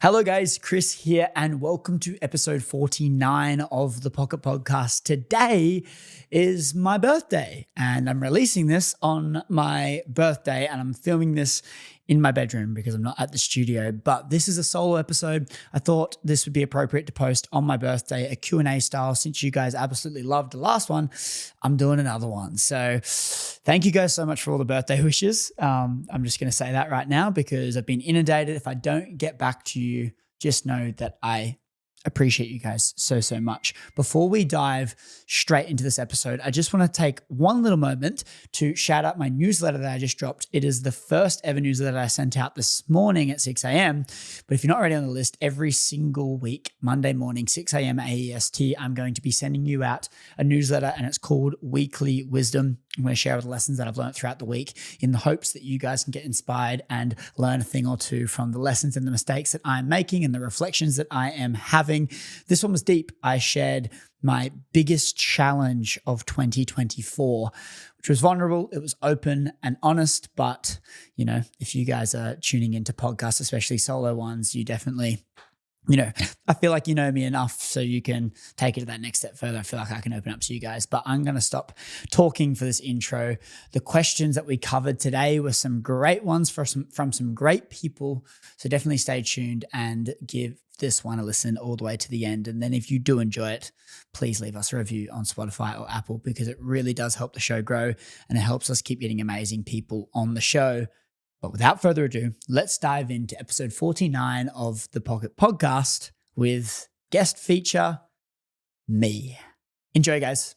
Hello guys, Chris here and welcome to episode 49 of the Pocket Podcast. Today is my birthday and I'm releasing this on my birthday and I'm filming this in my bedroom because I'm not at the studio, but this is a solo episode. I thought this would be appropriate to post on my birthday, a Q&A style. Since you guys absolutely loved the last one, I'm doing another one. So thank you guys so much for all the birthday wishes. I'm just going to say that right now because I've been inundated. If I don't get back to you, just know that I appreciate you guys so much. Before we dive straight into this episode, I just want to take one little moment to shout out my newsletter that I just dropped. It is the first ever newsletter I sent out this morning at 6 a.m. But if you're not already on the list, every single week, Monday morning, 6 a.m. AEST, I'm going to be sending you out a newsletter and it's called Weekly Wisdom. I'm going to share the lessons that I've learned throughout the week in the hopes that you guys can get inspired and learn a thing or two from the lessons and the mistakes that I'm making and the reflections that I am having. This one was deep. I shared my biggest challenge of 2024, which was vulnerable. It was open and honest, but you know, if you guys are tuning into podcasts, especially solo ones, you definitely, I feel like you know me enough so you can take it to that next step further. I feel like I can open up to you guys, but I'm going to stop talking for this intro. The questions that we covered today were some great ones from some great people. So definitely stay tuned and give this one a listen all the way to the end. And then if you do enjoy it, please leave us a review on Spotify or Apple because it really does help the show grow and it helps us keep getting amazing people on the show. But without further ado, let's dive into episode 49 of the Pocket Podcast with guest feature, me. Enjoy, guys.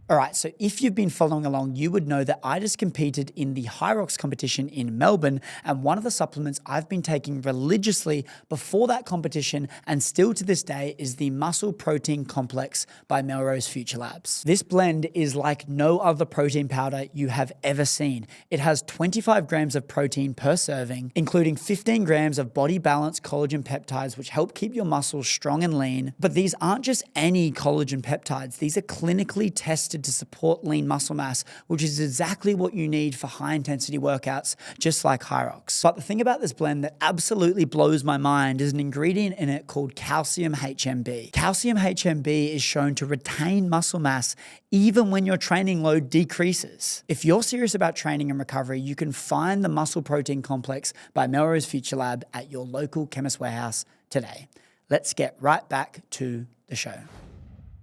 All right, so if you've been following along, you would know that I just competed in the Hyrox competition in Melbourne, and one of the supplements I've been taking religiously before that competition and still to this day is the Muscle Protein Complex by Melrose Future Labs. This blend is like no other protein powder you have ever seen. It has 25 grams of protein per serving, including 15 grams of body balance collagen peptides, which help keep your muscles strong and lean. But these aren't just any collagen peptides. These are clinically tested to support lean muscle mass, which is exactly what you need for high intensity workouts, just like Hyrox. But the thing about this blend that absolutely blows my mind is an ingredient in it called calcium HMB. Calcium HMB is shown to retain muscle mass even when your training load decreases. If you're serious about training and recovery, you can find the Muscle Protein Complex by Melrose Future Lab at your local Chemist Warehouse today. Let's get right back to the show.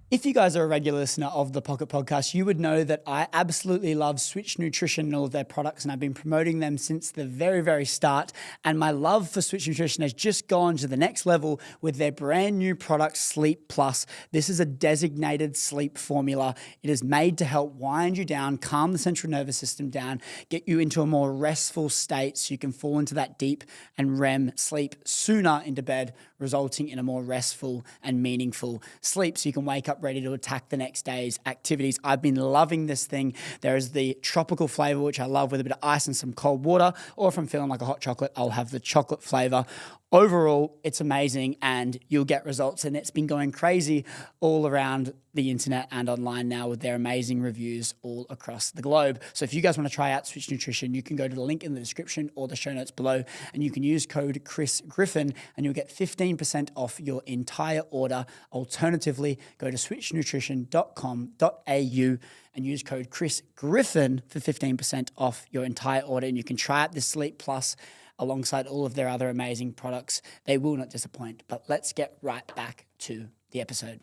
If you guys are a regular listener of the Pocket Podcast, you would know that I absolutely love Switch Nutrition and all of their products, and I've been promoting them since the very start. And my love for Switch Nutrition has just gone to the next level with their brand new product, Sleep Plus. This is a designated sleep formula. It is made to help wind you down, calm the central nervous system down, get you into a more restful state so you can fall into that deep and REM sleep sooner into bed, resulting in a more restful and meaningful sleep so you can wake up ready to attack the next day's activities. I've been loving this thing. There is the tropical flavor, which I love with a bit of ice and some cold water, or if I'm feeling like a hot chocolate, I'll have the chocolate flavor. Overall, it's amazing and you'll get results, and it's been going crazy all around the internet and online now with their amazing reviews all across the globe. So if you guys want to try out Switch Nutrition, you can go to the link in the description or the show notes below and you can use code Chris Griffin and you'll get 15% off your entire order. Alternatively, go to switchnutrition.com.au and use code Chris Griffin for 15% off your entire order, and you can try out this Sleep Plus alongside all of their other amazing products. They will not disappoint. But let's get right back to the episode.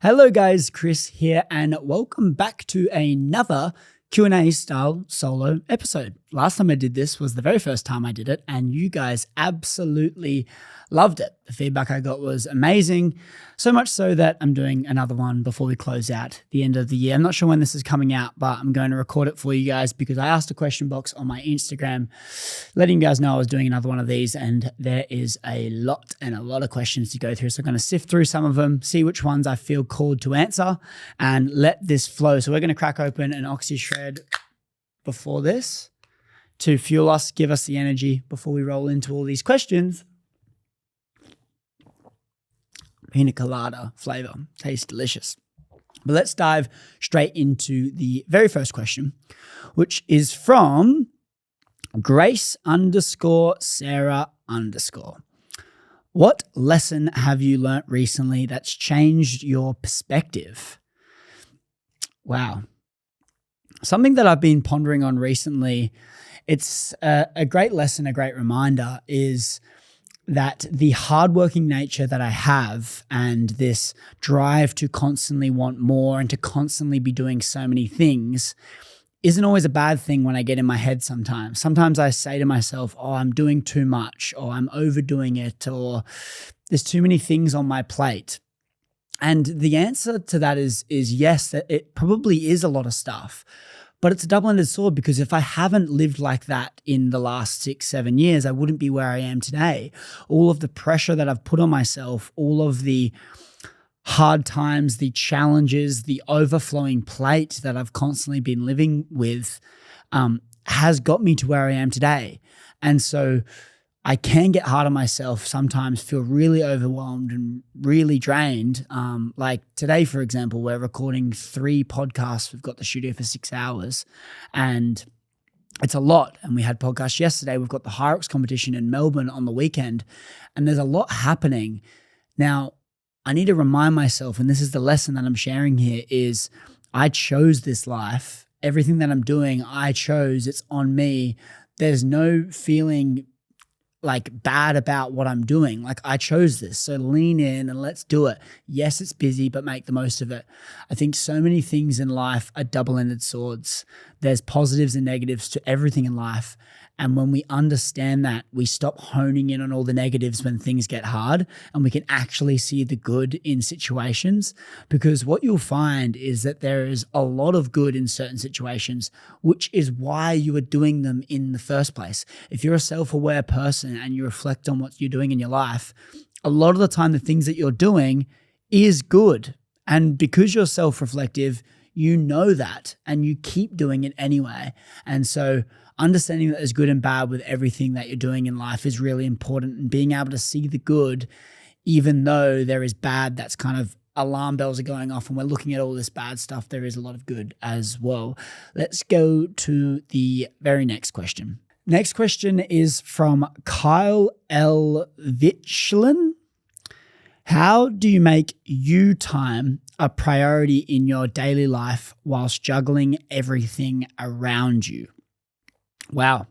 Hello guys, Chris here, and welcome back to another Q&A style solo episode. Last time I did this was the very first time I did it, and you guys absolutely loved it. The feedback I got was amazing, so much so that I'm doing another one before we close out the end of the year. I'm not sure when this is coming out, but I'm going to record it for you guys because I asked a question box on my Instagram, letting you guys know I was doing another one of these, and there is a lot of questions to go through. So I'm going to sift through some of them, see which ones I feel called to answer, and let this flow. So we're going to crack open an Oxy Shred before this to fuel us, give us the energy before we roll into all these questions. Pina colada flavor, tastes delicious. But let's dive straight into the very first question, which is from Grace_Sarah_. What lesson have you learnt recently that's changed your perspective? Wow. Something that I've been pondering on recently, it's a great lesson, a great reminder, is that the hardworking nature that I have and this drive to constantly want more and to constantly be doing so many things isn't always a bad thing when I get in my head sometimes. Sometimes I say to myself, oh, I'm doing too much, or I'm overdoing it, or there's too many things on my plate. And the answer to that is yes, that it probably is a lot of stuff. But it's a double-ended sword, because if I haven't lived like that in the last 6-7 years, I wouldn't be where I am today. All of the pressure that I've put on myself, all of the hard times, the challenges, the overflowing plate that I've constantly been living with has got me to where I am today. And so I can get hard on myself sometimes, feel really overwhelmed and really drained. Like today, for example, we're recording 3 podcasts. We've got the studio for 6 hours and it's a lot. And we had podcasts yesterday. We've got the Hyrox competition in Melbourne on the weekend and there's a lot happening. Now, I need to remind myself, and this is the lesson that I'm sharing here, is I chose this life. Everything that I'm doing, I chose. It's on me. There's no feeling like bad about what I'm doing. Like I chose this. So lean in and let's do it. Yes, it's busy, but make the most of it. I think so many things in life are double-ended swords. There's positives and negatives to everything in life. And when we understand that, we stop honing in on all the negatives when things get hard and we can actually see the good in situations, because what you'll find is that there is a lot of good in certain situations, which is why you are doing them in the first place. If you're a self-aware person and you reflect on what you're doing in your life, a lot of the time the things that you're doing is good. And because you're self-reflective, you know that and you keep doing it anyway. And so understanding that there's good and bad with everything that you're doing in life is really important, and being able to see the good, even though there is bad, that's kind of alarm bells are going off and we're looking at all this bad stuff, there is a lot of good as well. Let's go to the very next question. Next question is from Kyle L. Vichlin. How do you make you time a priority in your daily life whilst juggling everything around you? Wow.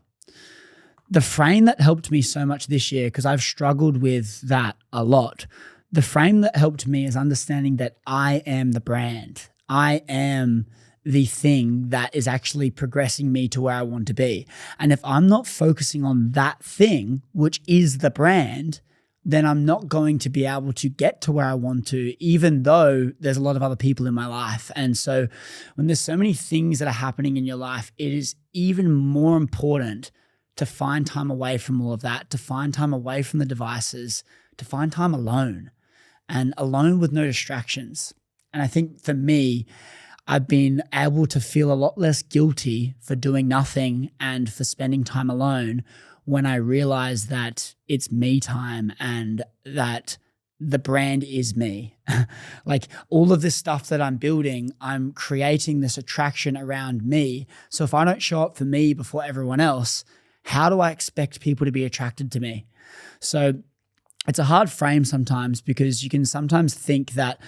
The frame that helped me so much this year, because I've struggled with that a lot, the frame that helped me is understanding that I am the brand. I am the thing that is actually progressing me to where I want to be. And if I'm not focusing on that thing, which is the brand, then I'm not going to be able to get to where I want to, even though there's a lot of other people in my life. And so when there's so many things that are happening in your life, it is even more important to find time away from all of that, to find time away from the devices, to find time alone and alone with no distractions. And I think for me, I've been able to feel a lot less guilty for doing nothing and for spending time alone when I realize that it's me time and that the brand is me. Like all of this stuff that I'm building, I'm creating this attraction around me. So if I don't show up for me before everyone else, how do I expect people to be attracted to me? So it's a hard frame sometimes, because you can sometimes think that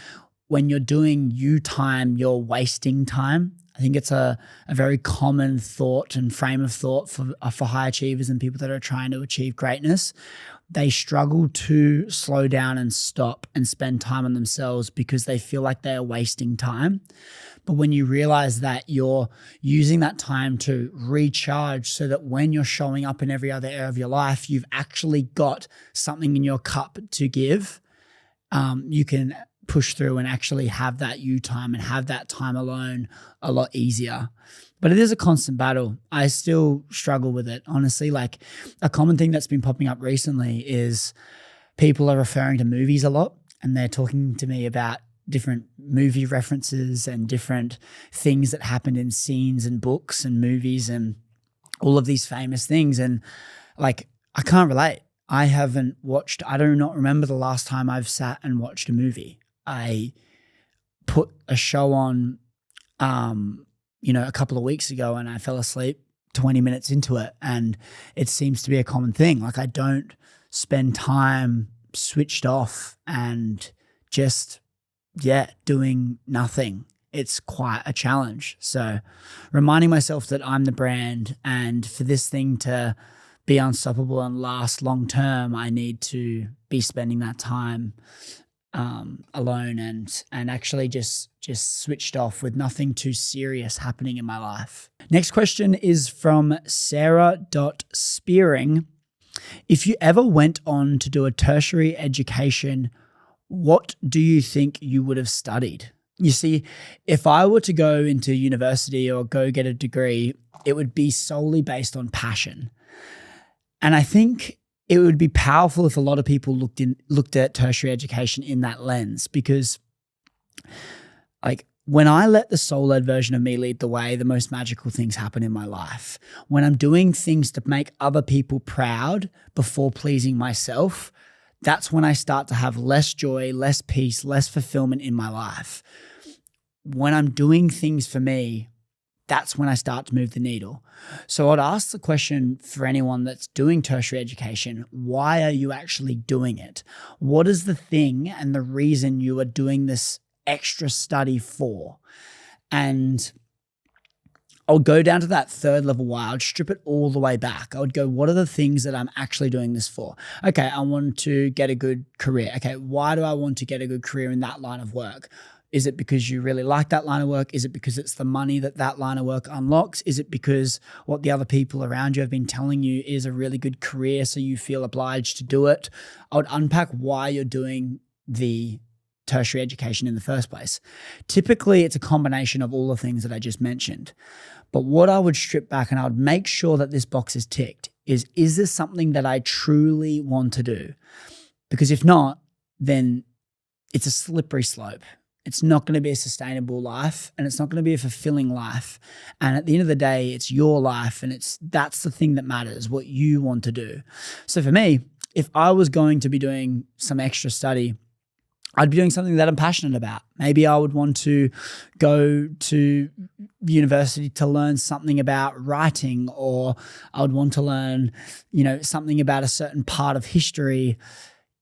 when you're doing you time, you're wasting time. I think it's a very common thought and frame of thought for high achievers and people that are trying to achieve greatness. They struggle to slow down and stop and spend time on themselves because they feel like they are wasting time. But when you realize that you're using that time to recharge so that when you're showing up in every other area of your life, you've actually got something in your cup to give, you can push through and actually have that you time and have that time alone a lot easier. But it is a constant battle. I still struggle with it. Honestly, like a common thing that's been popping up recently is people are referring to movies a lot, and they're talking to me about different movie references and different things that happened in scenes and books and movies and all of these famous things. And like, I can't relate. I do not remember the last time I've sat and watched a movie. I put a show on, a couple of weeks ago and I fell asleep 20 minutes into it, and it seems to be a common thing. Like, I don't spend time switched off and just, doing nothing. It's quite a challenge. So reminding myself that I'm the brand, and for this thing to be unstoppable and last long term, I need to be spending that time alone and actually just switched off with nothing too serious happening in my life. Next question is from Sarah.Spearing. If you ever went on to do a tertiary education, what do you think you would have studied? You see, if I were to go into university or go get a degree, it would be solely based on passion. And I think it would be powerful if a lot of people looked at tertiary education in that lens, because like, when I let the soul-led version of me lead the way, the most magical things happen in my life. When I'm doing things to make other people proud before pleasing myself, that's when I start to have less joy, less peace, less fulfillment in my life. When I'm doing things for me, that's when I start to move the needle. So I'd ask the question for anyone that's doing tertiary education: why are you actually doing it? What is the thing and the reason you are doing this extra study for? And I'll go down to that third level why. I'd strip it all the way back. I would go, what are the things that I'm actually doing this for? Okay, I want to get a good career. Okay, why do I want to get a good career in that line of work? Is it because you really like that line of work? Is it because it's the money that line of work unlocks? Is it because what the other people around you have been telling you is a really good career, so you feel obliged to do it? I would unpack why you're doing the tertiary education in the first place. Typically, it's a combination of all the things that I just mentioned. But what I would strip back, and I would make sure that this box is ticked, is this something that I truly want to do? Because if not, then it's a slippery slope. It's not going to be a sustainable life, and it's not going to be a fulfilling life. And at the end of the day, it's your life, and that's the thing that matters, what you want to do. So for me, if I was going to be doing some extra study, I'd be doing something that I'm passionate about. Maybe I would want to go to university to learn something about writing, or I would want to learn, something about a certain part of history.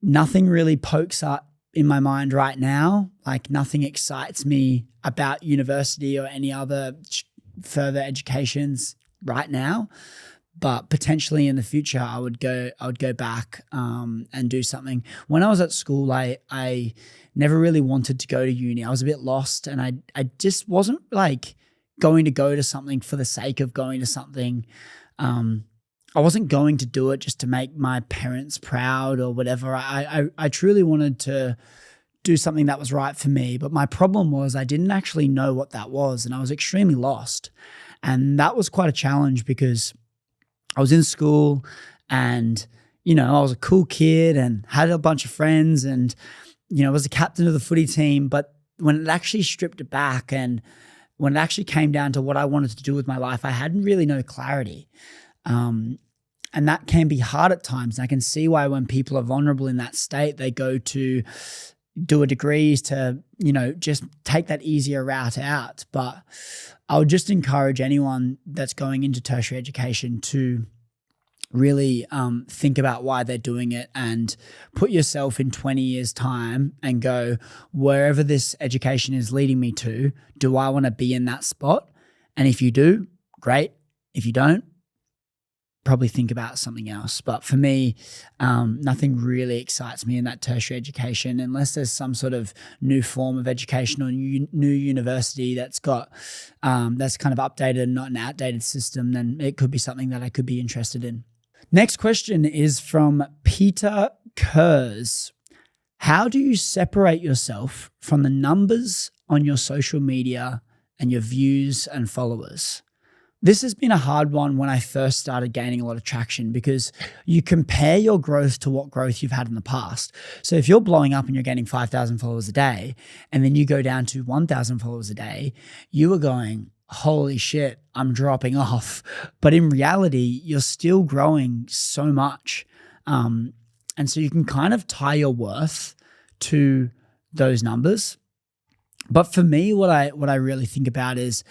Nothing really pokes up in my mind right now. Like, nothing excites me about university or any other further educations right now. But potentially in the future, I would go back and do something. When I was at school, I never really wanted to go to uni. I was a bit lost, and I just wasn't like going to go to something for the sake of going to something. I wasn't going to do it just to make my parents proud or whatever. I truly wanted to do something that was right for me. But my problem was I didn't actually know what that was, and I was extremely lost. And that was quite a challenge, because I was in school and, I was a cool kid and had a bunch of friends, and, I was the captain of the footy team. But when it actually stripped it back, and when it actually came down to what I wanted to do with my life, I hadn't really no clarity. And that can be hard at times. And I can see why when people are vulnerable in that state, they go to do a degree to, just take that easier route out. But I would just encourage anyone that's going into tertiary education to really think about why they're doing it, and put yourself in 20 years' time and go, wherever this education is leading me to, do I want to be in that spot? And if you do, great. If you don't, probably think about something else. But for me, nothing really excites me in that tertiary education, unless there's some sort of new form of education or new university that's got that's kind of updated and not an outdated system. Then it could be something that I could be interested in. Next question is from Peter Kurz. How do you separate yourself from the numbers on your social media and your views and followers? This has been a hard one when I first started gaining a lot of traction, because you compare your growth to what growth you've had in the past. So if you're blowing up and you're gaining 5,000 followers a day, and then you go down to 1,000 followers a day, you are going, holy shit, I'm dropping off. But in reality, you're still growing so much. And so you can kind of tie your worth to those numbers. But for me, what I really think about is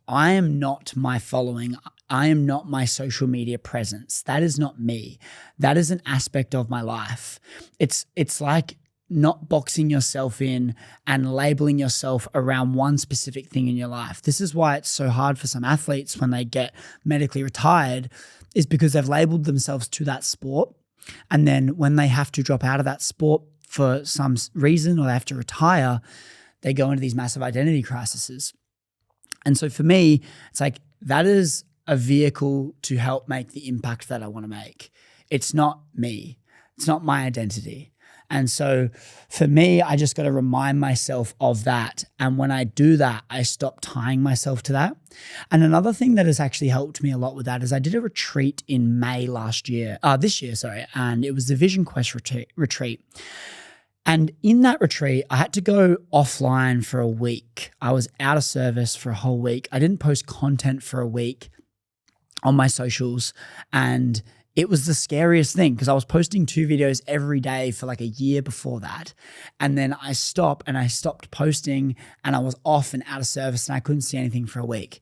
I am not my following. I am not my social media presence. That is not me. That is an aspect of my life. It's like not boxing yourself in and labeling yourself around one specific thing in your life. This is why it's so hard for some athletes when they get medically retired, is because they've labeled themselves to that sport. And then when they have to drop out of that sport for some reason, or they have to retire, they go into these massive identity crises. And so for me, it's like, that is a vehicle to help make the impact that I want to make. It's not me. It's not my identity. And so for me, I just got to remind myself of that. And when I do that, I stop tying myself to that. And another thing that has actually helped me a lot with that is I did a retreat in May this year, and it was the Vision Quest retreat. And in that retreat, I had to go offline for a week. I was out of service for a whole week. I didn't post content for a week on my socials, and it was the scariest thing because I was posting 2 videos every day for like a year before that. And then I stopped posting, and I was off and out of service, and I couldn't see anything for a week.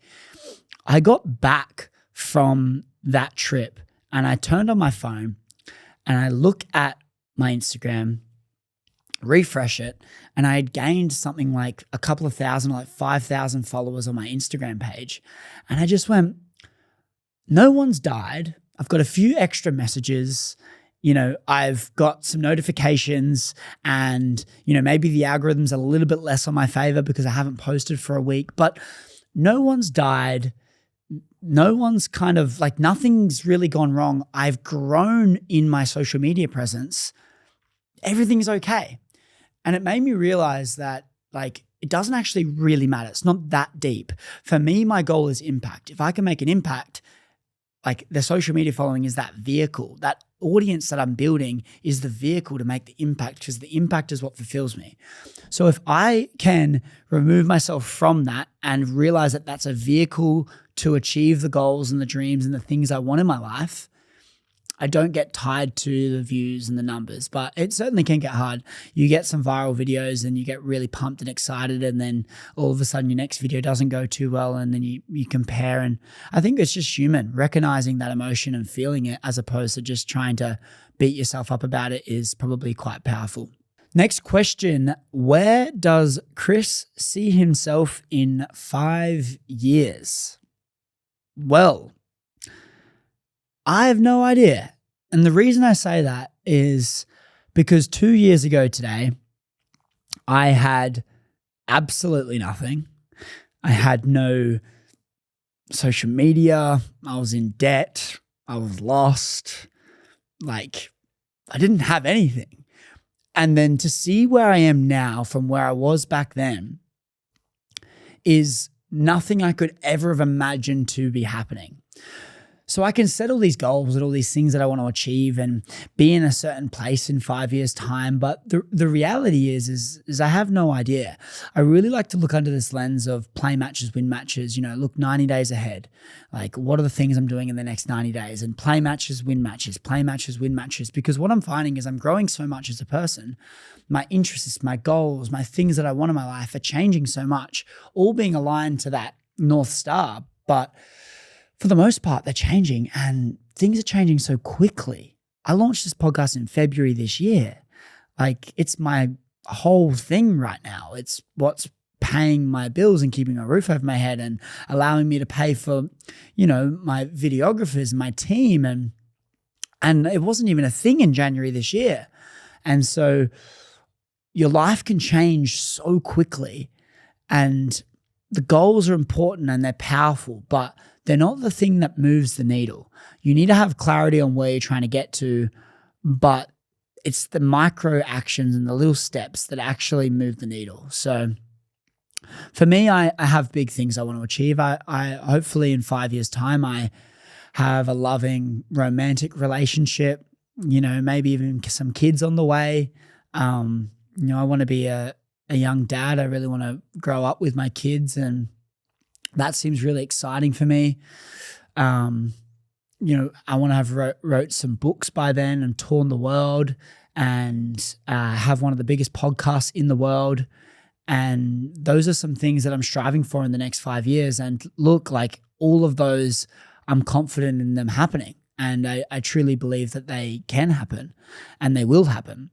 I got back from that trip and I turned on my phone and I look at my Instagram, refresh it, and I had gained something like a couple of thousand, like 5,000 followers on my Instagram page. And I just went, no one's died. I've got a few extra messages, I've got some notifications, and, maybe the algorithm's a little bit less on my favor because I haven't posted for a week, but no one's died. No one's nothing's really gone wrong. I've grown in my social media presence. Everything's okay. And it made me realize that it doesn't actually really matter. It's not that deep. For me, my goal is impact. If I can make an impact, the social media following is that vehicle. That audience that I'm building is the vehicle to make the impact, because the impact is what fulfills me. So if I can remove myself from that and realize that that's a vehicle to achieve the goals and the dreams and the things I want in my life, I don't get tied to the views and the numbers, but it certainly can get hard. You get some viral videos and you get really pumped and excited, and then all of a sudden your next video doesn't go too well, and then you compare. And I think it's just human. Recognizing that emotion and feeling it as opposed to just trying to beat yourself up about it is probably quite powerful. Next question, where does Chris see himself in 5 years? Well, I have no idea. And the reason I say that is because 2 years ago today, I had absolutely nothing. I had no social media. I was in debt. I was lost. I didn't have anything. And then to see where I am now from where I was back then is nothing I could ever have imagined to be happening. So I can set all these goals and all these things that I want to achieve and be in a certain place in 5 years' time. But the reality is I have no idea. I really like to look under this lens of play matches, win matches, look 90 days ahead. What are the things I'm doing in the next 90 days? And play matches, win matches, play matches, win matches. Because what I'm finding is I'm growing so much as a person. My interests, my goals, my things that I want in my life are changing so much, all being aligned to that North Star. But for the most part, they're changing, and things are changing so quickly. I launched this podcast in February this year. It's my whole thing right now. It's what's paying my bills and keeping a roof over my head and allowing me to pay for, my videographers, my team. And it wasn't even a thing in January this year. And so your life can change so quickly, and the goals are important and they're powerful, but they're not the thing that moves the needle. You need to have clarity on where you're trying to get to, but it's the micro actions and the little steps that actually move the needle. So for me, I have big things I want to achieve. I hopefully in 5 years' time, I have a loving romantic relationship, maybe even some kids on the way. I want to be a young dad. I really want to grow up with my kids, and that seems really exciting for me. I want to have wrote some books by then and toured the world, and have one of the biggest podcasts in the world. And those are some things that I'm striving for in the next 5 years. And look, all of those I'm confident in them happening. And I truly believe that they can happen and they will happen.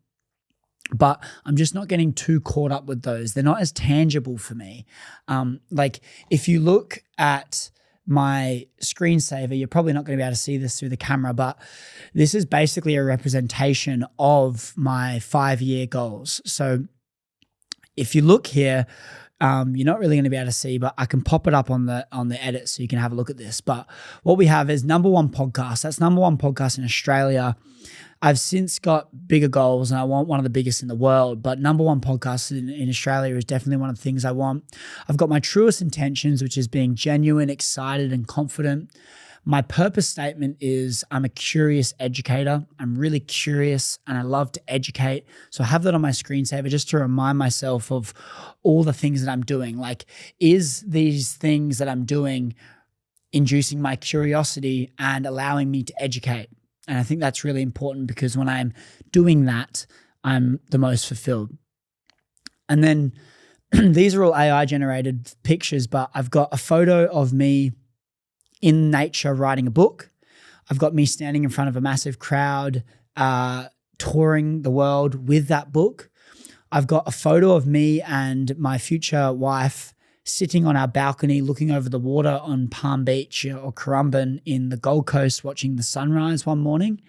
But I'm just not getting too caught up with those. They're not as tangible for me. Like if you look at my screensaver, you're probably not going to be able to see this through the camera, but this is basically a representation of my 5-year goals. So if you look here, you're not really going to be able to see, but I can pop it up on the edit so you can have a look at this. But what we have is #1 podcast. That's #1 podcast in Australia. I've since got bigger goals and I want one of the biggest in the world, but #1 podcast in Australia is definitely one of the things I want. I've got my truest intentions, which is being genuine, excited, and confident. My purpose statement is I'm a curious educator. I'm really curious and I love to educate. So I have that on my screensaver just to remind myself of all the things that I'm doing. Like, is these things that I'm doing inducing my curiosity and allowing me to educate? And I think that's really important because when I'm doing that, I'm the most fulfilled. And then these are all AI generated pictures, but I've got a photo of me in nature writing a book. I've got me standing in front of a massive crowd, touring the world with that book. I've got a photo of me and my future wife sitting on our balcony looking over the water on Palm Beach or Currumbin in the Gold Coast watching the sunrise one morning.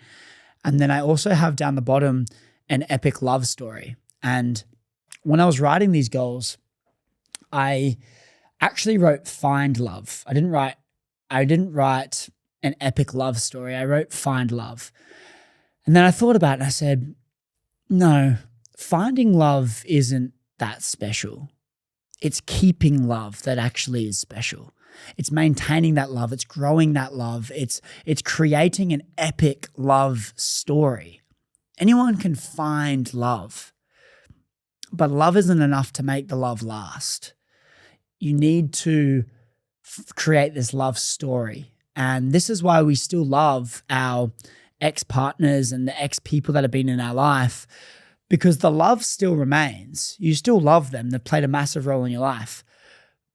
And then I also have down the bottom an epic love story. And when I was writing these goals, I actually wrote find love. I didn't write an epic love story. I wrote find love. And then I thought about it and I said, no, finding love isn't that special. It's keeping love that actually is special. It's maintaining that love. It's growing that love. It's creating an epic love story. Anyone can find love, but love isn't enough to make the love last. You need to create this love story. And this is why we still love our ex-partners and the ex-people that have been in our life, because the love still remains. You still love them. They've played a massive role in your life.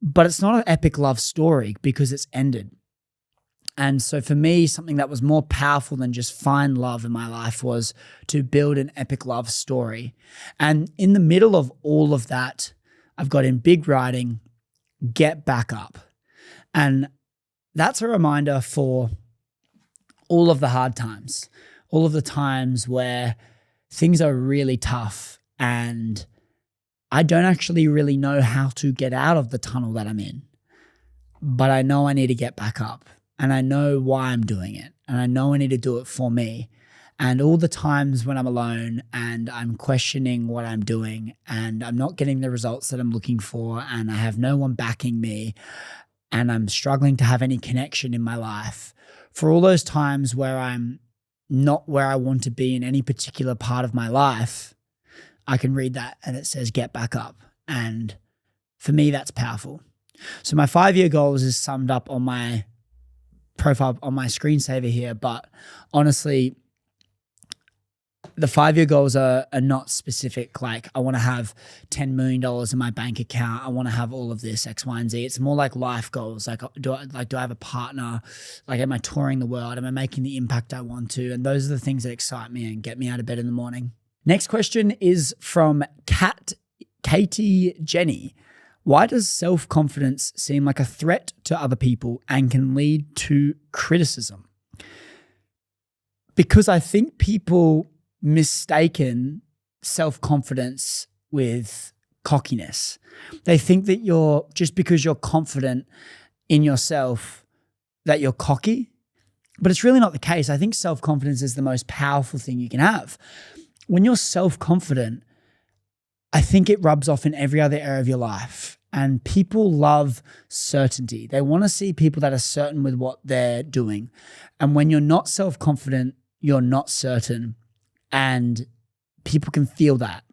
But it's not an epic love story because it's ended. And so for me, something that was more powerful than just find love in my life was to build an epic love story. And in the middle of all of that, I've got in big writing, get back up. And that's a reminder for all of the hard times, all of the times where things are really tough and I don't actually really know how to get out of the tunnel that I'm in, but I know I need to get back up and I know why I'm doing it and I know I need to do it for me. And all the times when I'm alone and I'm questioning what I'm doing and I'm not getting the results that I'm looking for and I have no one backing me and I'm struggling to have any connection in my life, for all those times where I'm not where I want to be in any particular part of my life, I can read that and it says get back up. And for me, that's powerful. So my 5-year goals is summed up on my profile, on my screensaver here. But honestly, the 5-year goals are not specific. Like I want to have $10 million in my bank account. I want to have all of this X, Y, and Z. It's more like life goals. Like do I have a partner? Like am I touring the world? Am I making the impact I want to? And those are the things that excite me and get me out of bed in the morning. Next question is from Katie Jenny. Why does self-confidence seem like a threat to other people and can lead to criticism? Because I think people mistaken self-confidence with cockiness. They think that just because you're confident in yourself that you're cocky, but it's really not the case. I think self-confidence is the most powerful thing you can have. When you're self-confident, I think it rubs off in every other area of your life. And people love certainty. They want to see people that are certain with what they're doing. And when you're not self-confident, you're not certain. And people can feel that.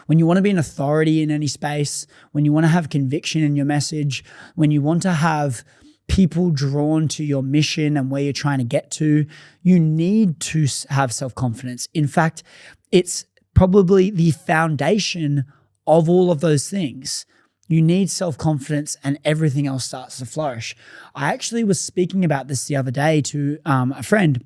When you want to be an authority in any space, when you want to have conviction in your message, when you want to have people drawn to your mission and where you're trying to get to, you need to have self-confidence. In fact, it's probably the foundation of all of those things. You need self-confidence and everything else starts to flourish. I actually was speaking about this the other day to a friend.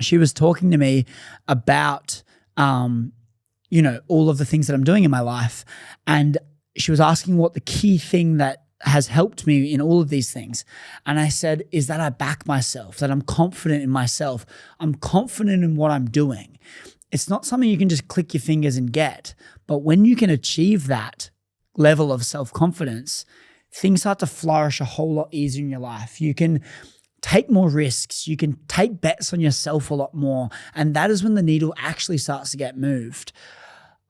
She was talking to me about, all of the things that I'm doing in my life. And she was asking what the key thing that has helped me in all of these things. And I said, is that I back myself, that I'm confident in myself. I'm confident in what I'm doing. It's not something you can just click your fingers and get. But when you can achieve that level of self-confidence, things start to flourish a whole lot easier in your life. You can take more risks. You can take bets on yourself a lot more. And that is when the needle actually starts to get moved.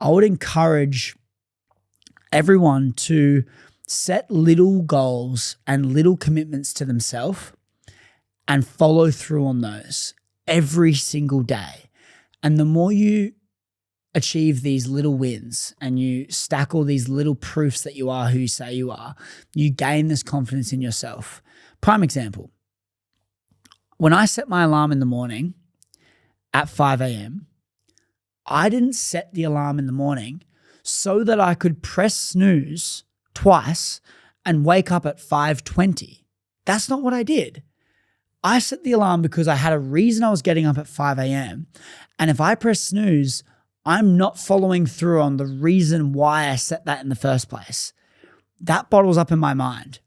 I would encourage everyone to set little goals and little commitments to themselves and follow through on those every single day. And the more you achieve these little wins and you stack all these little proofs that you are who you say you are, you gain this confidence in yourself. Prime example, when I set my alarm in the morning at 5 a.m., I didn't set the alarm in the morning so that I could press snooze twice and wake up at 5:20. That's not what I did. I set the alarm because I had a reason I was getting up at 5 a.m. And if I press snooze, I'm not following through on the reason why I set that in the first place. That bottles up in my mind.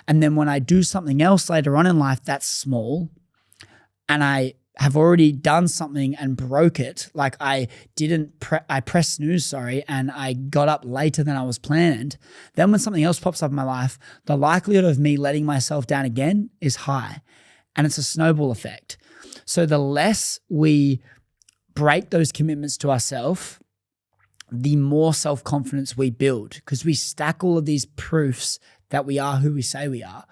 And then when I do something else later on in life that's small and I have already done something and broke it, like I pressed snooze, and I got up later than I was planned, then when something else pops up in my life, the likelihood of me letting myself down again is high. And it's a snowball effect. So the less we break those commitments to ourselves, the more self-confidence we build, because we stack all of these proofs that we are who we say we are.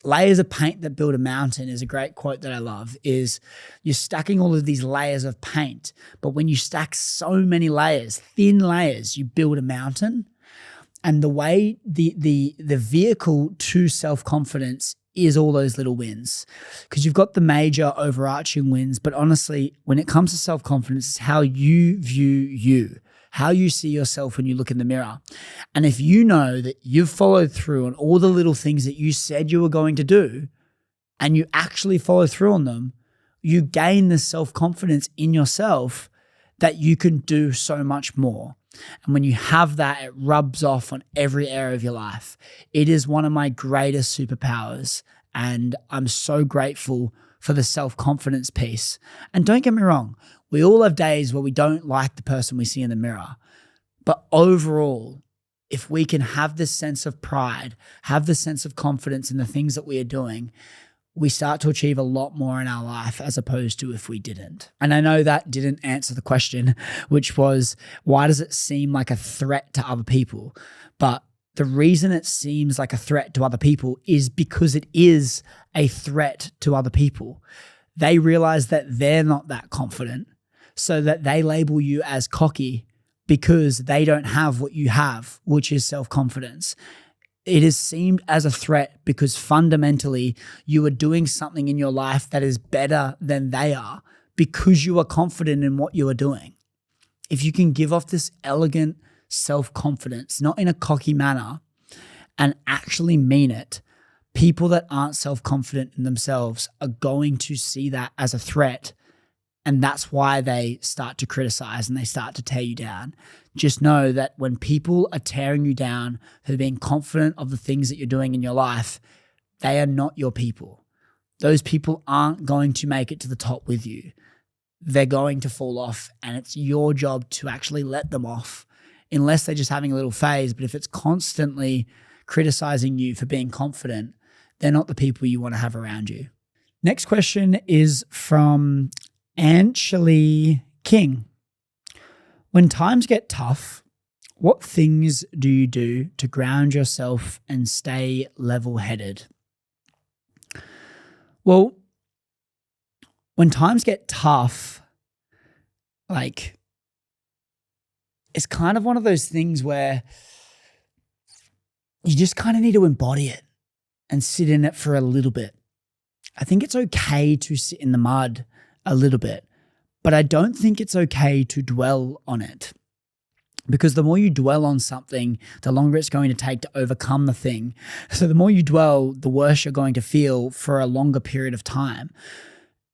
Layers of paint that build a mountain is a great quote that I love, is you're stacking all of these layers of paint. But when you stack so many layers, thin layers, you build a mountain. And the way the vehicle to self-confidence is all those little wins, because you've got the major overarching wins. But honestly, when it comes to self-confidence, it's how you view you, how you see yourself when you look in the mirror. And if you know that you've followed through on all the little things that you said you were going to do and you actually follow through on them, you gain this self-confidence in yourself that you can do so much more. And when you have that, it rubs off on every area of your life. It is one of my greatest superpowers, and I'm so grateful for the self-confidence piece. And don't get me wrong, we all have days where we don't like the person we see in the mirror. But overall, if we can have this sense of pride, have this sense of confidence in the things that we are doing, we start to achieve a lot more in our life as opposed to if we didn't. And I know that didn't answer the question, which was, why does it seem like a threat to other people? But the reason it seems like a threat to other people is because it is a threat to other people. They realize that they're not that confident, so that they label you as cocky because they don't have what you have, which is self-confidence. It is seemed as a threat because fundamentally you are doing something in your life that is better than they are because you are confident in what you are doing. If you can give off this elegant self-confidence, not in a cocky manner, and actually mean it, people that aren't self-confident in themselves are going to see that as a threat. And that's why they start to criticize and they start to tear you down. Just know that when people are tearing you down for being confident of the things that you're doing in your life, they are not your people. Those people aren't going to make it to the top with you. They're going to fall off, and it's your job to actually let them off, unless they're just having a little phase. But if it's constantly criticizing you for being confident, they're not the people you want to have around you. Next question is from Anshali King. When times get tough, what things do you do to ground yourself and stay level-headed? Well, when times get tough, it's kind of one of those things where you just kind of need to embody it and sit in it for a little bit. I think it's okay to sit in the mud a little bit, but I don't think it's okay to dwell on it. Because the more you dwell on something, the longer it's going to take to overcome the thing. So the more you dwell, the worse you're going to feel for a longer period of time.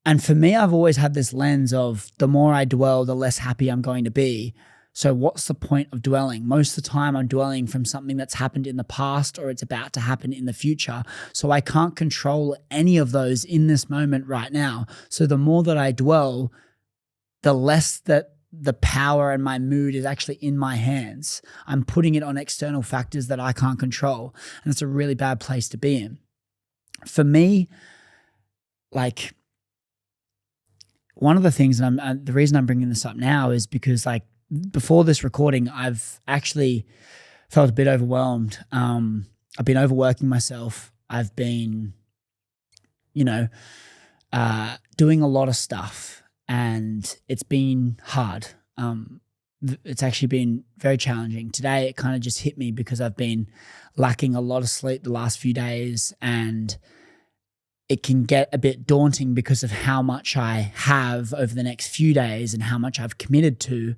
And for me, I've always had this lens of the more I dwell, the less happy I'm going to be. So what's the point of dwelling? Most of the time I'm dwelling from something that's happened in the past or it's about to happen in the future. So I can't control any of those in this moment right now. So the more that I dwell, the less that the power and my mood is actually in my hands. I'm putting it on external factors that I can't control. And it's a really bad place to be in. For me, like, one of the things, and the reason I'm bringing this up now is because, like, before this recording, I've actually felt a bit overwhelmed. I've been overworking myself. I've been, doing a lot of stuff. And it's been hard. It's actually been very challenging. Today, it kind of just hit me because I've been lacking a lot of sleep the last few days, and it can get a bit daunting because of how much I have over the next few days and how much I've committed to.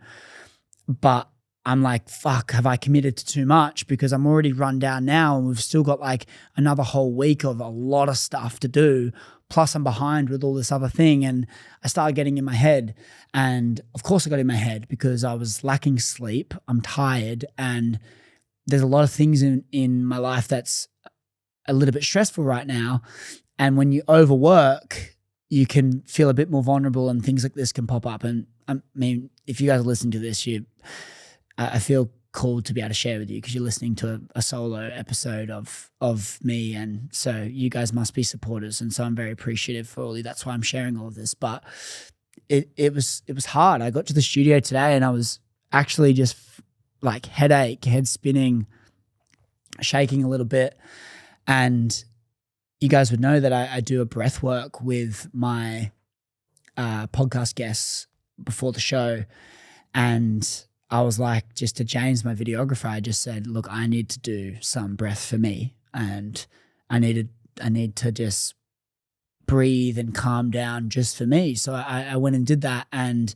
But I'm like, fuck, have I committed to too much? Because I'm already run down now and we've still got like another whole week of a lot of stuff to do. Plus I'm behind with all this other thing, and I started getting in my head. And of course I got in my head because I was lacking sleep. I'm tired, and there's a lot of things in my life that's a little bit stressful right now. And when you overwork, you can feel a bit more vulnerable and things like this can pop up. And I mean, if you guys are listening to this, I feel called to be able to share with you because you're listening to a solo episode of me, and so you guys must be supporters, and so I'm very appreciative for all of you. That's why I'm sharing all of this. But it was hard. I got to the studio today and I was actually just like headache, head spinning, shaking a little bit. And you guys would know that I do a breath work with my podcast guests before the show, and I was like, just to James, my videographer, I just said, look, I need to do some breath for me, and I need to just breathe and calm down just for me. So I went and did that and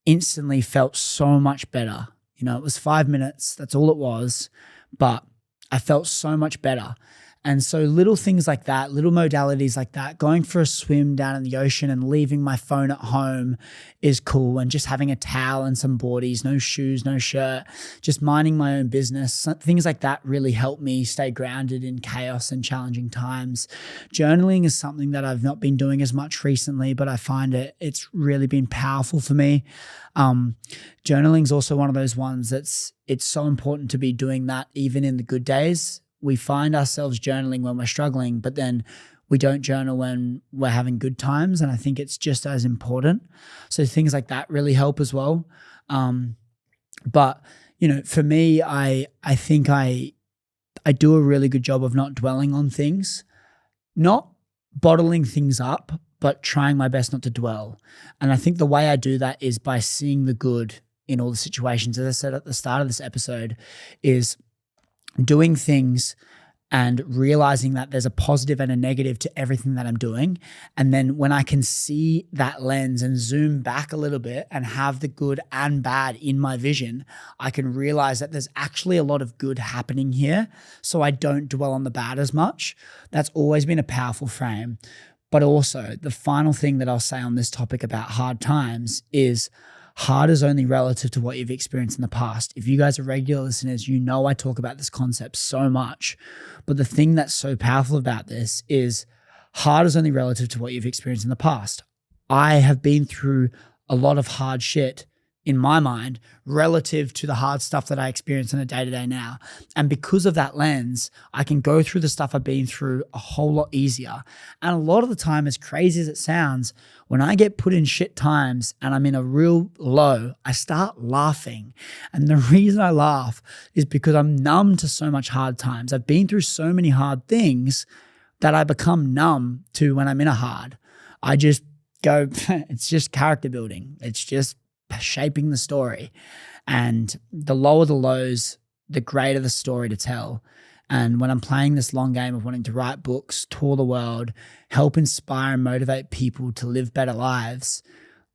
instantly felt so much better. It was 5 minutes. That's all it was, but I felt so much better. And so little things like that, little modalities like that, going for a swim down in the ocean and leaving my phone at home is cool. And just having a towel and some boardies, no shoes, no shirt, just minding my own business. Things like that really help me stay grounded in chaos and challenging times. Journaling is something that I've not been doing as much recently, but I find it's really been powerful for me. Journaling is also one of those ones it's so important to be doing that even in the good days. We find ourselves journaling when we're struggling, but then we don't journal when we're having good times. And I think it's just as important. So things like that really help as well. But, for me, I think I do a really good job of not dwelling on things, not bottling things up, but trying my best not to dwell. And I think the way I do that is by seeing the good in all the situations. As I said at the start of this episode, is doing things and realizing that there's a positive and a negative to everything that I'm doing. And then when I can see that lens and zoom back a little bit and have the good and bad in my vision, I can realize that there's actually a lot of good happening here. So I don't dwell on the bad as much. That's always been a powerful frame. But also the final thing that I'll say on this topic about hard times is hard is only relative to what you've experienced in the past. If you guys are regular listeners, I talk about this concept so much. But the thing that's so powerful about this is hard is only relative to what you've experienced in the past. I have been through a lot of hard shit in my mind relative to the hard stuff that I experience on a day-to-day now. And because of that lens, I can go through the stuff I've been through a whole lot easier. And a lot of the time, as crazy as it sounds, when I get put in shit times and I'm in a real low, I start laughing. And the reason I laugh is because I'm numb to so much hard times. I've been through so many hard things that I become numb to when I'm in a hard. I just go, it's just character building. It's just shaping the story. And the lower the lows, the greater the story to tell. And when I'm playing this long game of wanting to write books, tour the world, help inspire and motivate people to live better lives,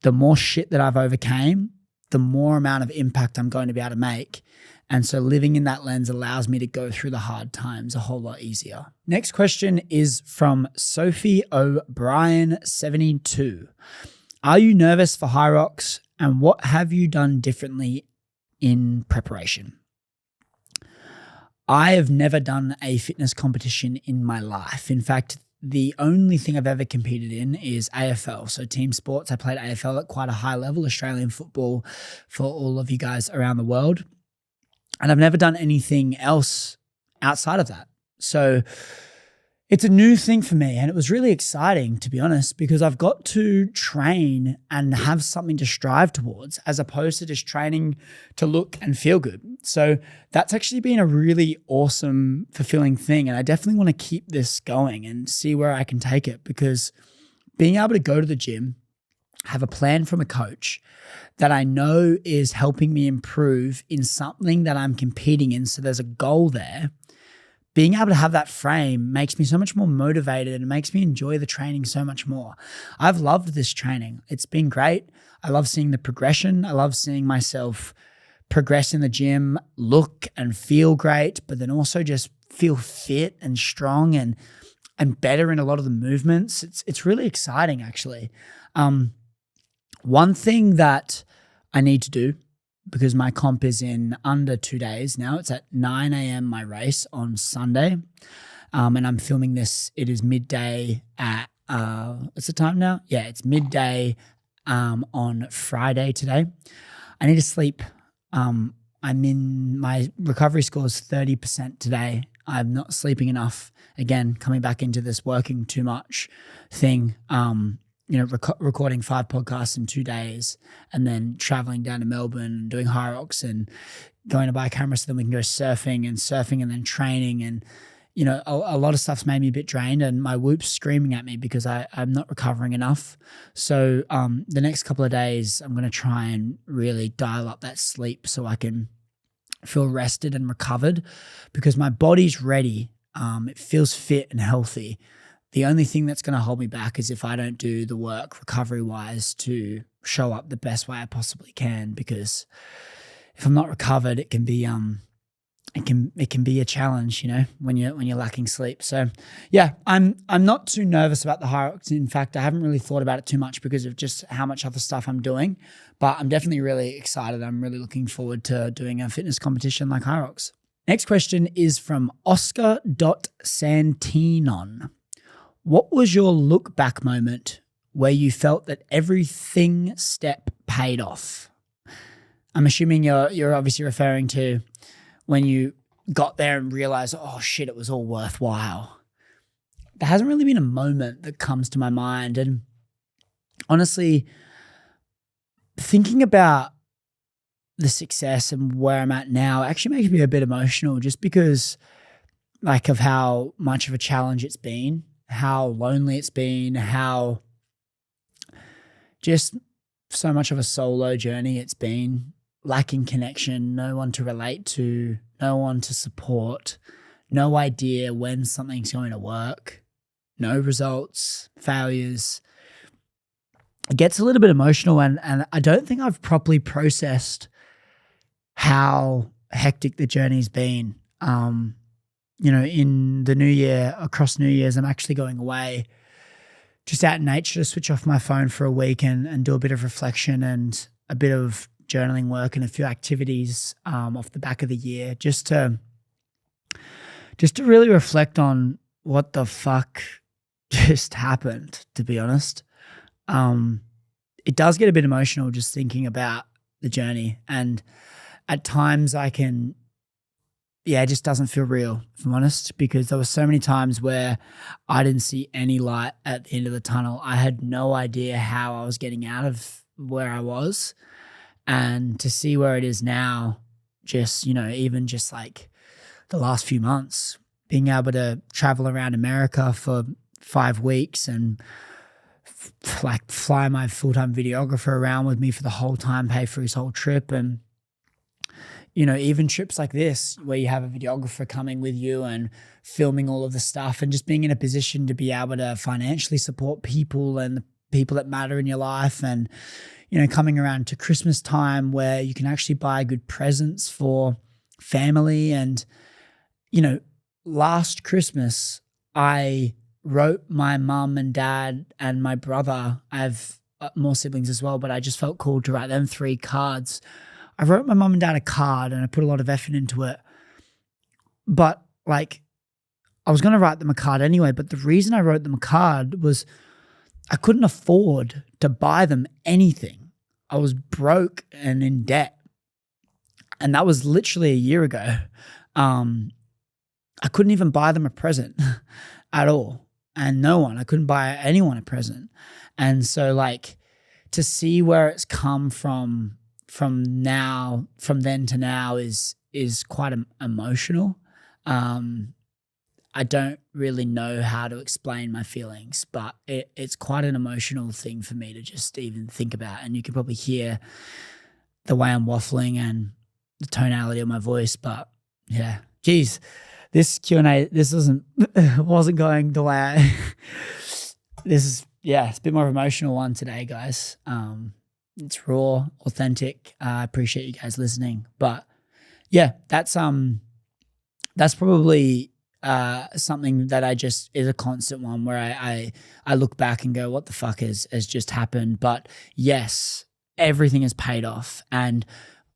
the more shit that I've overcame, the more amount of impact I'm going to be able to make. And so living in that lens allows me to go through the hard times a whole lot easier. Next question is from Sophie O'Brien 72. Are you nervous for Hyrox, and what have you done differently in preparation? I have never done a fitness competition in my life. In fact, the only thing I've ever competed in is AFL, so team sports. I played AFL at quite a high level, Australian football, for all of you guys around the world. And I've never done anything else outside of that. So it's a new thing for me, and it was really exciting, to be honest, because I've got to train and have something to strive towards as opposed to just training to look and feel good. So that's actually been a really awesome, fulfilling thing, and I definitely want to keep this going and see where I can take it, because being able to go to the gym, have a plan from a coach that I know is helping me improve in something that I'm competing in, so there's a goal there. Being able to have that frame makes me so much more motivated and makes me enjoy the training so much more. I've loved this training. It's been great. I love seeing the progression. I love seeing myself progress in the gym, look and feel great, but then also just feel fit and strong and better in a lot of the movements. It's really exciting, actually. One thing that I need to do, because my comp is in under 2 days now. It's at 9 a.m. my race on Sunday. And I'm filming this. It is midday at, what's the time now? Yeah, it's midday on Friday today. I need to sleep. I'm in, my recovery score is 30% today. I'm not sleeping enough. Again, coming back into this working too much thing. Recording 5 podcasts in 2 days and then traveling down to Melbourne and doing Hyrox and going to buy a camera so then we can go surfing and then training. And, a lot of stuff's made me a bit drained, and my whoop's screaming at me because I'm not recovering enough. So the next couple of days, I'm going to try and really dial up that sleep so I can feel rested and recovered, because my body's ready. It feels fit and healthy. The only thing that's going to hold me back is if I don't do the work recovery-wise to show up the best way I possibly can, because if I'm not recovered, it can be a challenge, when you're lacking sleep. So yeah, I'm not too nervous about the Hyrox. In fact, I haven't really thought about it too much because of just how much other stuff I'm doing, but I'm definitely really excited. I'm really looking forward to doing a fitness competition like Hyrox. Next question is from Oscar.Santinon. What was your look back moment where you felt that everything step paid off? I'm assuming you're obviously referring to when you got there and realized, oh shit, it was all worthwhile. There hasn't really been a moment that comes to my mind. And honestly, thinking about the success and where I'm at now actually makes me a bit emotional, just because of how much of a challenge it's been, how lonely it's been, how just so much of a solo journey it's been, lacking connection, no one to relate to, no one to support, no idea when something's going to work, no results, failures. It gets a little bit emotional, and I don't think I've properly processed how hectic the journey's been. In the new year, across New Year's, I'm actually going away just out in nature to switch off my phone for a week and do a bit of reflection and a bit of journaling work and a few activities off the back of the year, just to really reflect on what the fuck just happened, to be honest. It does get a bit emotional just thinking about the journey, and at times it just doesn't feel real, if I'm honest, because there were so many times where I didn't see any light at the end of the tunnel. I had no idea how I was getting out of where I was. And to see where it is now, even just like the last few months, being able to travel around America for 5 weeks and fly my full-time videographer around with me for the whole time, pay for his whole trip. And even trips like this where you have a videographer coming with you and filming all of the stuff, and just being in a position to be able to financially support people and the people that matter in your life, and, coming around to Christmas time where you can actually buy good presents for family. And, last Christmas, I wrote my mum and dad and my brother, I have more siblings as well, but I just felt called to write them 3 cards. I wrote my mum and dad a card and I put a lot of effort into it. But like, I was going to write them a card anyway, but the reason I wrote them a card was I couldn't afford to buy them anything. I was broke and in debt. And that was literally a year ago. I couldn't even buy them a present at all. And I couldn't buy anyone a present. And so like to see where it's come from then to now is quite emotional. I don't really know how to explain my feelings, but it's quite an emotional thing for me to just even think about. And you can probably hear the way I'm waffling and the tonality of my voice, but yeah, geez, this Q&A, wasn't going the way it's a bit more of an emotional one today, guys. It's raw, authentic. I appreciate you guys listening, but yeah, that's probably something that is a constant one where I look back and go, what the fuck has just happened? But yes, everything has paid off, and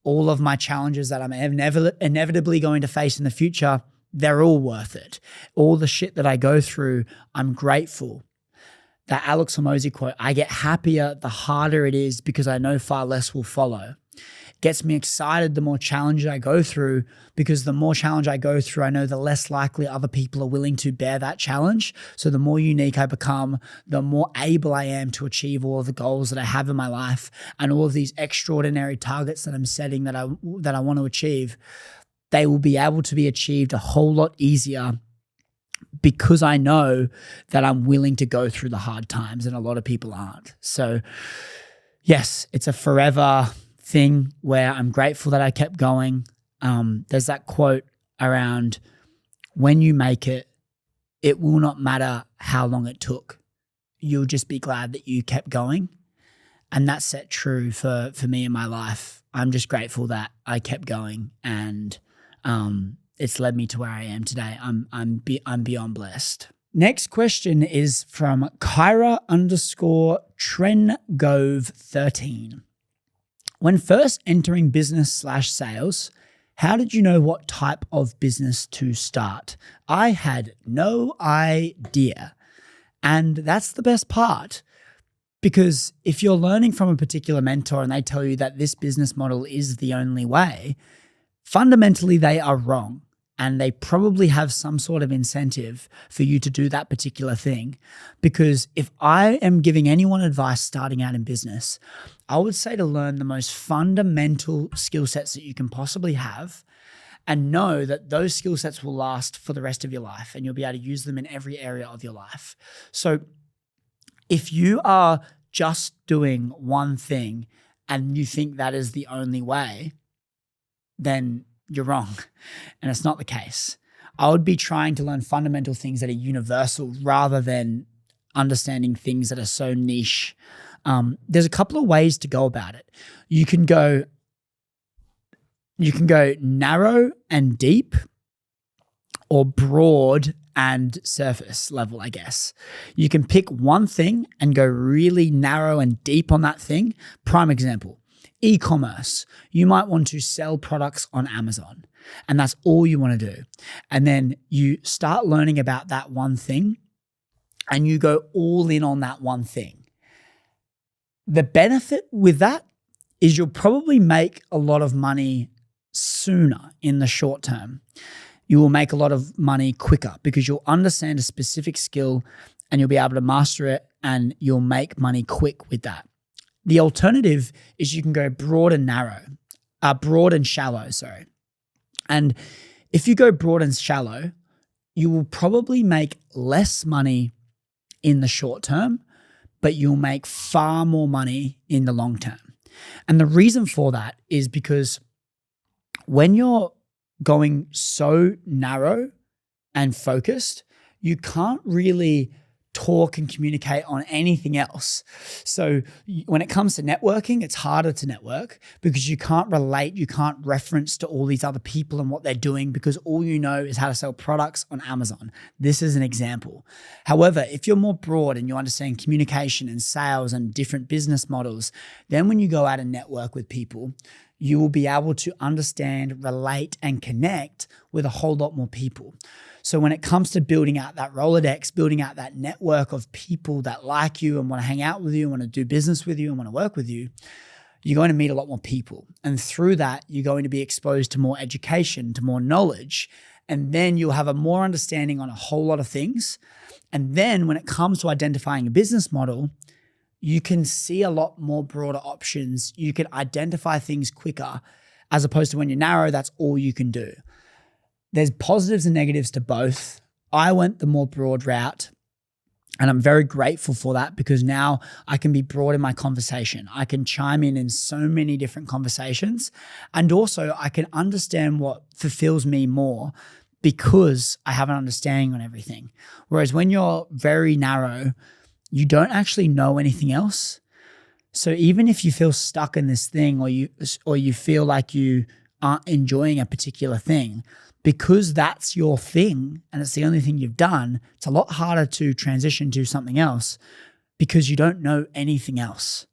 all of my challenges that I'm inevitably going to face in the future, they're all worth it. All the shit that I go through, I'm grateful. That Alex Hormozi quote, I get happier the harder it is because I know far less will follow. Gets me excited the more challenge I go through, because the more challenge I go through, I know the less likely other people are willing to bear that challenge. So the more unique I become, the more able I am to achieve all of the goals that I have in my life and all of these extraordinary targets that I'm setting that I want to achieve. They will be able to be achieved a whole lot easier because I know that I'm willing to go through the hard times, and a lot of people aren't. So yes, it's a forever thing where I'm grateful that I kept going. There's that quote around, when you make it, it will not matter how long it took. You'll just be glad that you kept going. And that's set true for me in my life. I'm just grateful that I kept going, and it's led me to where I am today. I'm beyond blessed. Next question is from Kyra_Trengove13. When first entering business/sales, how did you know what type of business to start? I had no idea. And that's the best part, because if you're learning from a particular mentor and they tell you that this business model is the only way, fundamentally they are wrong. And they probably have some sort of incentive for you to do that particular thing. Because if I am giving anyone advice starting out in business, I would say to learn the most fundamental skill sets that you can possibly have, and know that those skill sets will last for the rest of your life, and you'll be able to use them in every area of your life. So if you are just doing one thing and you think that is the only way, then you're wrong. And it's not the case. I would be trying to learn fundamental things that are universal rather than understanding things that are so niche. There's a couple of ways to go about it. You can go narrow and deep, or broad and surface level, I guess. You can pick one thing and go really narrow and deep on that thing. Prime example, e-commerce. You might want to sell products on Amazon, and that's all you want to do. And then you start learning about that one thing and you go all in on that one thing. The benefit with that is you'll probably make a lot of money sooner in the short term. You will make a lot of money quicker because you'll understand a specific skill and you'll be able to master it, and you'll make money quick with that. The alternative is you can go broad and shallow. And if you go broad and shallow, you will probably make less money in the short term, but you'll make far more money in the long term. And the reason for that is because when you're going so narrow and focused, you can't really talk and communicate on anything else. So when it comes to networking, it's harder to network because you can't relate, you can't reference to all these other people and what they're doing because all you know is how to sell products on Amazon. This is an example. However, if you're more broad and you understand communication and sales and different business models, then when you go out and network with people, you will be able to understand, relate, and connect with a whole lot more people. So when it comes to building out that Rolodex, building out that network of people that like you and want to hang out with you, want to do business with you and want to work with you, you're going to meet a lot more people. And through that, you're going to be exposed to more education, to more knowledge, and then you'll have a more understanding on a whole lot of things. And then when it comes to identifying a business model, you can see a lot more broader options. You can identify things quicker as opposed to when you're narrow, that's all you can do. There's positives and negatives to both. I went the more broad route and I'm very grateful for that because now I can be broad in my conversation. I can chime in so many different conversations and also I can understand what fulfills me more because I have an understanding on everything. Whereas when you're very narrow, you don't actually know anything else. So even if you feel stuck in this thing or you feel like you aren't enjoying a particular thing, because that's your thing and it's the only thing you've done, it's a lot harder to transition to something else because you don't know anything else.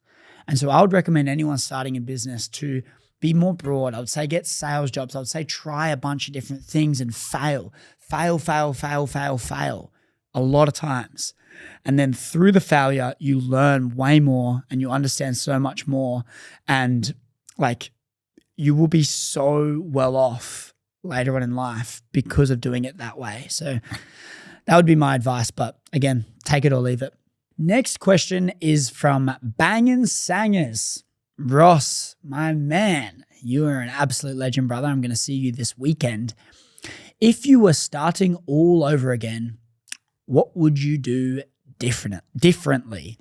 And so I would recommend anyone starting a business to be more broad. I would say get sales jobs. I would say try a bunch of different things and fail a lot of times. And then through the failure, you learn way more and you understand so much more. And like you will be so well off later on in life because of doing it that way. So that would be my advice. But again, take it or leave it. Next question is from Bangin' Sangers. Ross, my man, you are an absolute legend, brother. I'm going to see you this weekend. If you were starting all over again, what would you do differently?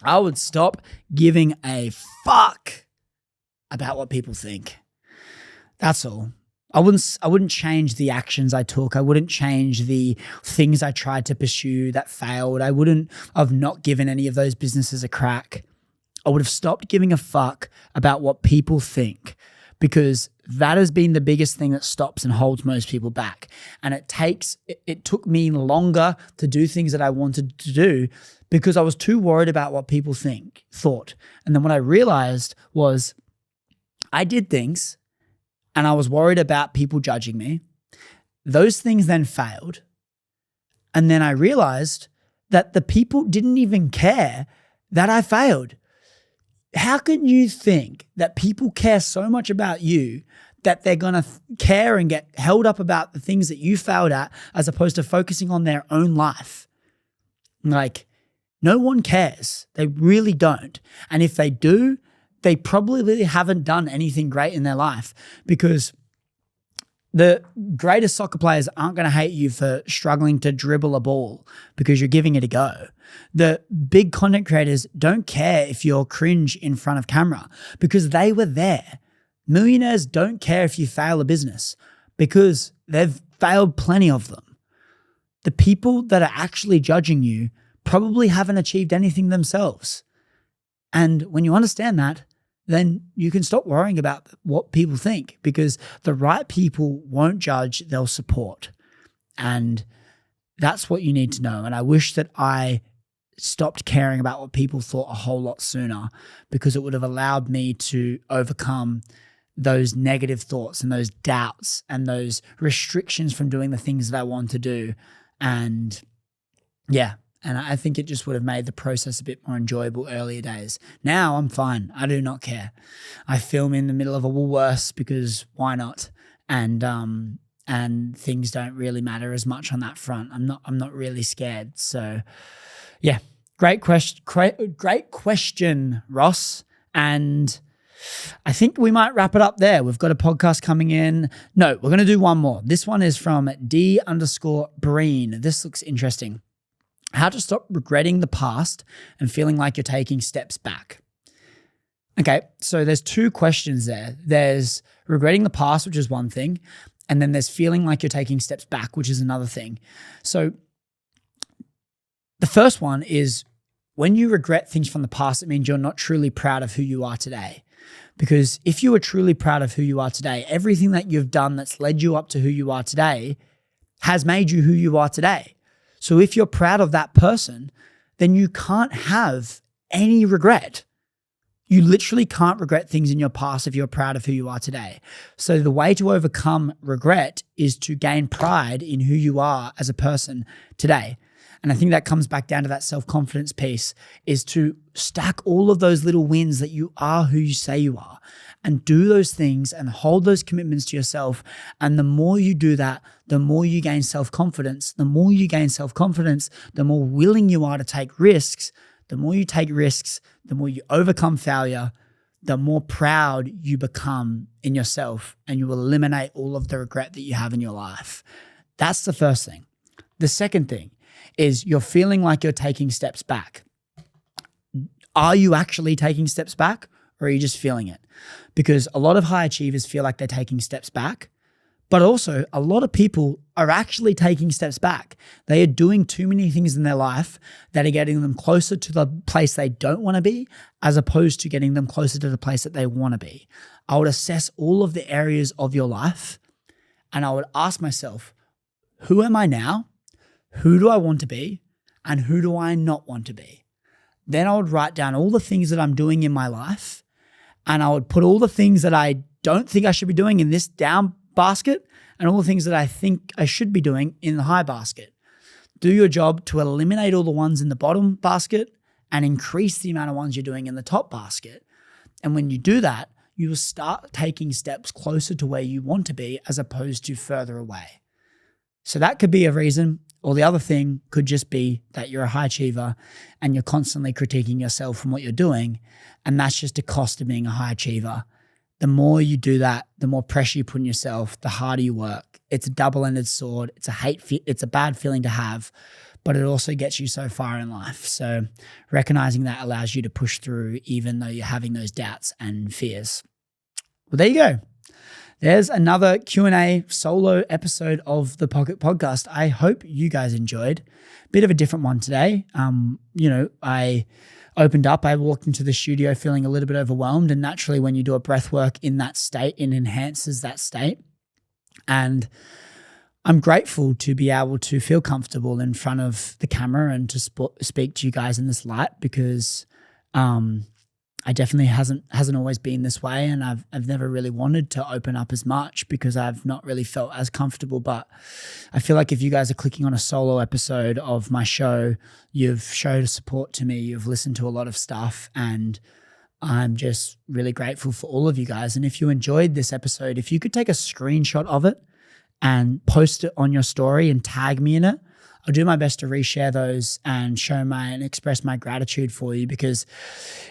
I would stop giving a fuck about what people think. That's all. I wouldn't change the actions I took. I wouldn't change the things I tried to pursue that failed. I wouldn't have not given any of those businesses a crack. I would have stopped giving a fuck about what people think because that has been the biggest thing that stops and holds most people back. And it took me longer to do things that I wanted to do because I was too worried about what people thought. And then what I realized was I did things and I was worried about people judging me. Those things then failed. And then I realized that the people didn't even care that I failed. How can you think that people care so much about you that they're going to care and get held up about the things that you failed at as opposed to focusing on their own life? Like, no one cares. They really don't. And if they do, they probably really haven't done anything great in their life because the greatest soccer players aren't going to hate you for struggling to dribble a ball because you're giving it a go. The big content creators don't care if you're cringe in front of camera because they were there. Millionaires don't care if you fail a business because they've failed plenty of them. The people that are actually judging you probably haven't achieved anything themselves. And when you understand that, then you can stop worrying about what people think because the right people won't judge, they'll support. And that's what you need to know. And I wish that I stopped caring about what people thought a whole lot sooner because it would have allowed me to overcome those negative thoughts and those doubts and those restrictions from doing the things that I want to do. And yeah. And I think it just would have made the process a bit more enjoyable earlier days. Now I'm fine. I do not care. I film in the middle of a Woolworths because why not? And things don't really matter as much on that front. I'm not really scared. So yeah, great question, Ross. And I think we might wrap it up there. We've got a podcast coming in. No, we're going to do one more. This one is from D_Breen. This looks interesting. How to stop regretting the past and feeling like you're taking steps back. Okay, so there's two questions there. There's regretting the past, which is one thing, and then there's feeling like you're taking steps back, which is another thing. So The first one is when you regret things from the past, it means you're not truly proud of who you are today. Because if you are truly proud of who you are today, everything that you've done that's led you up to who you are today has made you who you are today. So if you're proud of that person, then you can't have any regret. You literally can't regret things in your past if you're proud of who you are today. So the way to overcome regret is to gain pride in who you are as a person today. And I think that comes back down to that self-confidence piece, is to stack all of those little wins that you are who you say you are, and do those things and hold those commitments to yourself. And the more you do that, the more you gain self-confidence. The more you gain self-confidence, the more willing you are to take risks. The more you take risks, the more you overcome failure, the more proud you become in yourself, and you will eliminate all of the regret that you have in your life. That's the first thing. The second thing is you're feeling like you're taking steps back. Are you actually taking steps back, or are you just feeling it? Because a lot of high achievers feel like they're taking steps back, but also a lot of people are actually taking steps back. They are doing too many things in their life that are getting them closer to the place they don't want to be, as opposed to getting them closer to the place that they want to be. I would assess all of the areas of your life, and I would ask myself, who am I now? Who do I want to be? And who do I not want to be? Then I would write down all the things that I'm doing in my life, and I would put all the things that I don't think I should be doing in this down basket, and all the things that I think I should be doing in the high basket. Do your job to eliminate all the ones in the bottom basket and increase the amount of ones you're doing in the top basket. And when you do that, you will start taking steps closer to where you want to be, as opposed to further away. So that could be a reason. Or the other thing could just be that you're a high achiever and you're constantly critiquing yourself from what you're doing. And that's just a cost of being a high achiever. The more you do that, the more pressure you put on yourself, the harder you work. It's a double-ended sword. It's a bad feeling to have, but it also gets you so far in life. So recognizing that allows you to push through, even though you're having those doubts and fears. Well, there you go. There's another Q&A solo episode of the Pocket Podcast. I hope you guys enjoyed. Bit of a different one today. I opened up, I walked into the studio feeling a little bit overwhelmed, and naturally when you do a breath work in that state, it enhances that state. And I'm grateful to be able to feel comfortable in front of the camera and to speak to you guys in this light, because I definitely hasn't always been this way, and I've never really wanted to open up as much because I've not really felt as comfortable. But I feel like if you guys are clicking on a solo episode of my show, you've showed support to me, you've listened to a lot of stuff, and I'm just really grateful for all of you guys. And if you enjoyed this episode, if you could take a screenshot of it and post it on your story and tag me in it, I'll do my best to reshare those and and express my gratitude for you, because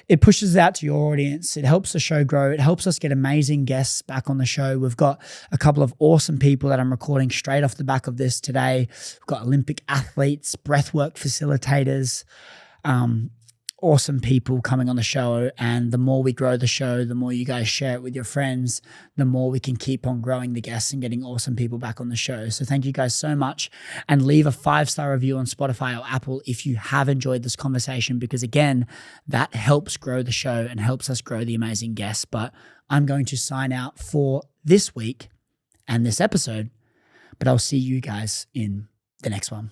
it pushes out to your audience. It helps the show grow. It helps us get amazing guests back on the show. We've got a couple of awesome people that I'm recording straight off the back of this today. We've got Olympic athletes, breathwork facilitators, awesome people coming on the show. And the more we grow the show, the more you guys share it with your friends, the more we can keep on growing the guests and getting awesome people back on the show. So thank you guys so much, and leave a 5-star review on Spotify or Apple if you have enjoyed this conversation, because again, that helps grow the show and helps us grow the amazing guests. But I'm going to sign out for this week and this episode, but I'll see you guys in the next one.